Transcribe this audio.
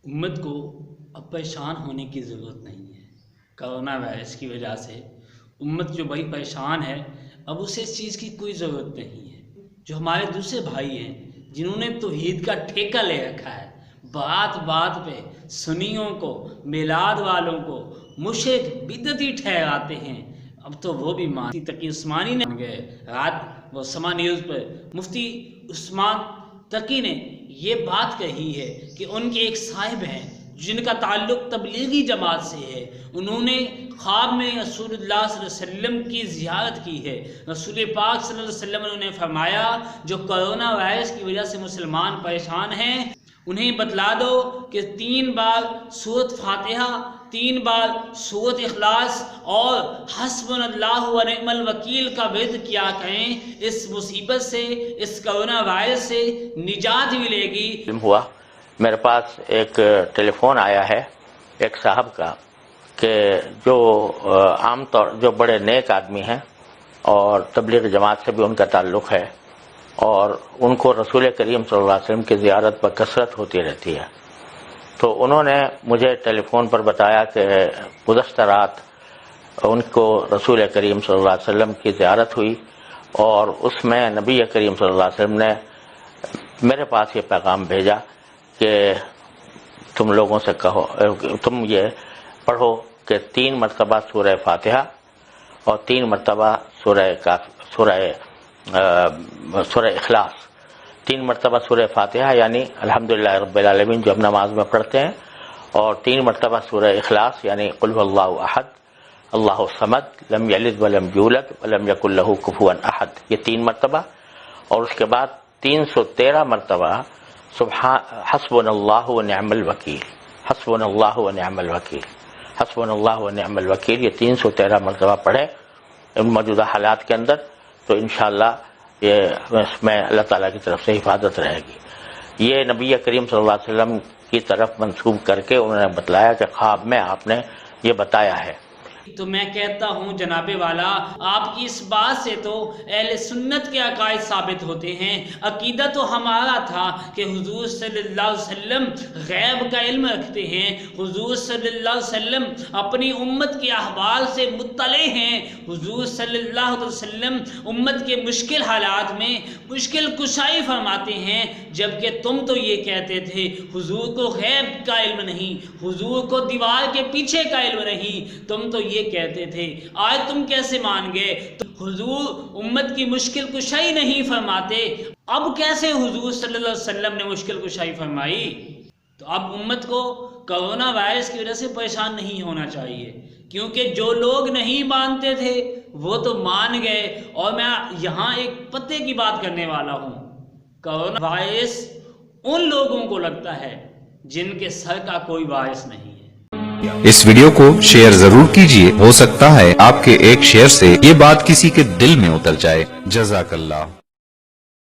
امت کو اب پریشان ہونے کی ضرورت نہیں ہے۔ کرونا وائرس کی وجہ سے امت جو بڑی پریشان ہے، اب اسے اس چیز کی کوئی ضرورت نہیں ہے۔ جو ہمارے دوسرے بھائی ہیں جنہوں نے توحید کا ٹھیکہ لے رکھا ہے، بات بات پہ سنیوں کو، میلاد والوں کو مشرک بدعتی ٹھہراتے ہیں، اب تو وہ بھی مفتی تقی عثمانی نے گئے رات وہ سما نیوز پر مفتی عثمان تقی نے یہ بات کہی ہے کہ ان کے ایک صاحب ہیں جن کا تعلق تبلیغی جماعت سے ہے، انہوں نے خواب میں رسول اللہ صلی اللہ علیہ وسلم کی زیارت کی ہے۔ رسول پاک صلی اللہ علیہ وسلم نے فرمایا جو کرونا وائرس کی وجہ سے مسلمان پریشان ہیں انہیں بتلا دو کہ 3 بار سورۃ فاتحہ، 3 بار سورۃ اخلاص اور حسبنا اللہ و نعم الوکیل کا ورد کیا کریں، اس مصیبت سے، اس کرونا وائرس سے نجات ملے گی۔ ہوا میرے پاس ایک ٹیلی فون آیا ہے ایک صاحب کا کہ جو عام طور جو بڑے نیک آدمی ہیں اور تبلیغ جماعت سے بھی ان کا تعلق ہے اور ان کو رسول کریم صلی اللہ علیہ وسلم کی زیارت پر کثرت ہوتی رہتی ہے، تو انہوں نے مجھے ٹیلی فون پر بتایا کہ گزشتہ رات ان کو رسول کریم صلی اللہ علیہ وسلم کی زیارت ہوئی اور اس میں نبی کریم صلی اللہ علیہ وسلم نے میرے پاس یہ پیغام بھیجا کہ تم لوگوں سے کہو، تم یہ پڑھو کہ 3 مرتبہ سورہ فاتحہ اور 3 مرتبہ سورہ اخلاص، 3 مرتبہ سورہ فاتحہ یعنی الحمدللہ رب العالمین جو ہم نماز میں پڑھتے ہیں، اور 3 مرتبہ سورہ اخلاص یعنی قل هو اللہ احد اللہ الصمد لم یلد ولم یولد ولم یکن لہ کفوا احد، یہ 3 مرتبہ، اور اس کے بعد 313 مرتبہ حسبنا اللہ و نعم الوکیل، حسبنا اللہ و نعم الوکیل، حسبنا اللہ و نعم الوکیل، یہ 313 مرتبہ پڑھے ان موجودہ حالات کے اندر، تو انشاءاللہ یہ اس میں اللہ تعالیٰ کی طرف سے حفاظت رہے گی۔ یہ نبی کریم صلی اللہ علیہ وسلم کی طرف منسوب کر کے انہوں نے بتلایا کہ خواب میں آپ نے یہ بتایا ہے۔ تو میں کہتا ہوں جناب والا، آپ کی اس بات سے تو اہل سنت کے عقائد ثابت ہوتے ہیں۔ عقیدہ تو ہمارا تھا کہ حضور صلی اللہ علیہ وسلم غیب کا علم رکھتے ہیں، حضور صلی اللہ علیہ وسلم اپنی امت کے احوال سے مطلع ہیں، حضور صلی اللہ علیہ وسلم امت کے مشکل حالات میں مشکل کشائی فرماتے ہیں، جبکہ تم تو یہ کہتے تھے حضور کو غیب کا علم نہیں، حضور کو دیوار کے پیچھے کا علم نہیں، تم تو یہ کہتے تھے۔ آج تم کیسے مان گئے؟ تو حضور امت کی مشکل کشائی نہیں فرماتے، اب کیسے حضور صلی اللہ علیہ وسلم نے مشکل کشائی فرمائی؟ تو اب امت کو کرونا وائرس کی وجہ سے پریشان نہیں ہونا چاہیے، کیونکہ جو لوگ نہیں مانتے تھے وہ تو مان گئے۔ اور میں یہاں ایک پتے کی بات کرنے والا ہوں، کرونا وائرس ان لوگوں کو لگتا ہے جن کے سر کا کوئی وائرس نہیں ہے۔ اس ویڈیو کو شیئر ضرور کیجئے، ہو سکتا ہے آپ کے ایک شیئر سے یہ بات کسی کے دل میں اتر جائے۔ جزاک اللہ۔